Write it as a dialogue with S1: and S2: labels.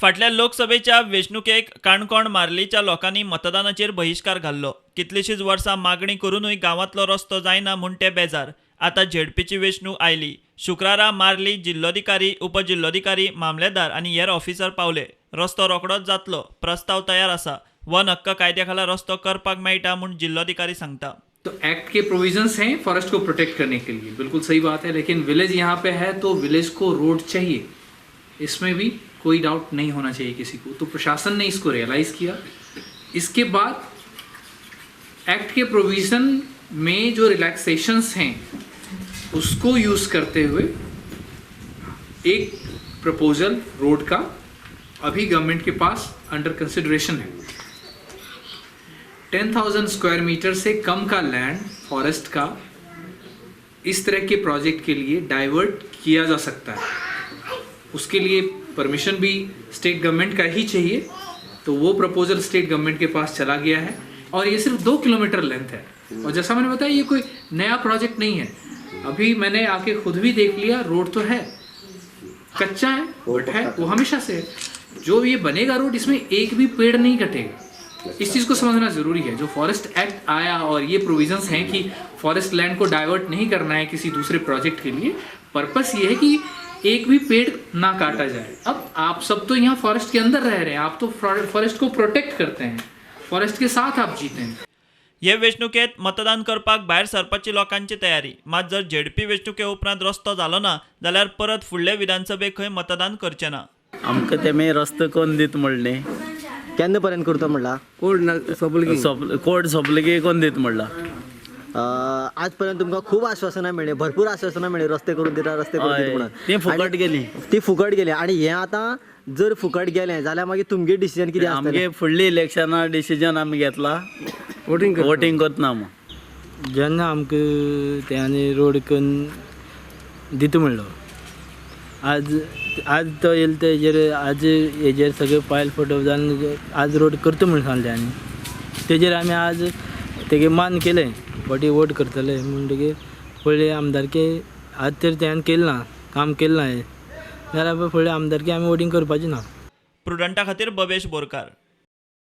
S1: फाटल्या लोकसभेच्या वेंचणुकेक काणकोण मार्लीच्या लोकांनी मतदानाचेर बहिष्कार घाल्लो. कितलीशींच वर्सां मागणी करूनय गांवांतलो रस्तो जायना म्हूण ते बेजार. आतां झेडपीची वेंचणूक आयली. शुक्रारा मार्ली जिल्लोधिकारी, उपजिल्लोधिकारी, मामलेदार आनी हेर ऑफिसर पावले. रस्तो रोखडोच जातलो. प्रस्ताव तयार आसा. वन हक्क कायद्या खाला रस्तो करपाक मेळटा म्हूण जिल्लोधिकारी सांगता.
S2: तो एक्ट के प्रोविजंस हैं फॉरेस्ट को प्रोटेक्ट करने के लिए, बिल्कुल सही बात है. लेकिन विलेज यहाँ पे है तो विलेज को रोड चाहिए, इसमें भी कोई डाउट नहीं होना चाहिए किसी को. तो प्रशासन ने इसको रियलाइज़ किया. इसके बाद एक्ट के प्रोविज़न में जो रिलैक्सेशंस हैं उसको यूज़ करते हुए एक प्रपोजल रोड का अभी गवर्नमेंट के पास अंडर कंसिडरेशन है. 10,000 स्क्वायर मीटर से कम का लैंड फॉरेस्ट का इस तरह के प्रोजेक्ट के लिए डाइवर्ट किया जा सकता है. उसके लिए परमिशन भी स्टेट गवर्नमेंट का ही चाहिए. तो वो प्रपोजल स्टेट गवर्नमेंट के पास चला गया है और ये सिर्फ 2 किलोमीटर लेंथ है. और जैसा मैंने बताया ये कोई नया प्रोजेक्ट नहीं है. अभी मैंने आके खुद भी देख लिया, रोड तो है, कच्चा है बट है, वो हमेशा से है. जो ये बनेगा रोड, इसमें एक भी पेड़ नहीं कटेगा. इस चीज़ को समझना ज़रूरी है. जो फॉरेस्ट एक्ट आया और ये प्रोविजंस हैं कि फॉरेस्ट लैंड को डाइवर्ट नहीं करना है किसी दूसरे प्रोजेक्ट के लिए, पर्पस ये है कि एक भी पेड़ ना काटा जाए. अब आप सब तो यहाँ फॉरेस्ट के अंदर रह रहे हैं, आप तो फॉरेस्ट को प्रोटेक्ट करते हैं, फॉरेस्ट के साथ आप जीते हैं.
S1: हे वेंचणुकेत मतदान करपाक भायर सरपाची लोकांची तयारी. मात जर झेडपी वेंचणुके उपरांत रस्तो जालो ना जाल्यार परत फुडले विधानसभेक खंय मतदान करचें ना.
S3: आमकां तेमी रस्तो कोण दित म्हणले.
S4: केन्ना पर्यंत करतो म्हणला?
S3: कोर्ट सोंपले की कोण दित म्हणला.
S4: आज पर्यंत तुमकां खूब आश्वासनां मेळ्ळी, भरपूर आश्वासनां मेळ्ळी, रस्ते करून दिता, रस्ते करून दिता म्हणून.
S3: ती फुकट गेली.
S4: ती फुकट गेली. आनी हें आतां जर फुकट गेलें जाल्यार मागीर तुमगे डिसिजन कितें आसतलें?
S3: आमगे फुडली इलेक्शनां डिसिजन आमी घेतला, वोटींग करतना म्हणून.
S5: जेन्ना आमकां तेणी रोड करून दिता म्हणलो, आज तो येयलो तेजेर, आज हेजेर सगळे फायल फोटो जावन आज रोड करता म्हणून सांगले आनी तेजेर आमी आज तेगे मान केलें, फाटी वोट करतले म्हणटकीर फुडले आमदारकी आज तर तेणें केलें ना, काम केलें ना जाल्यार फुडले आमदारकी आमी वोटींग करपाचें ना.
S1: प्रुडंटा खातीर बबेश बोरकार.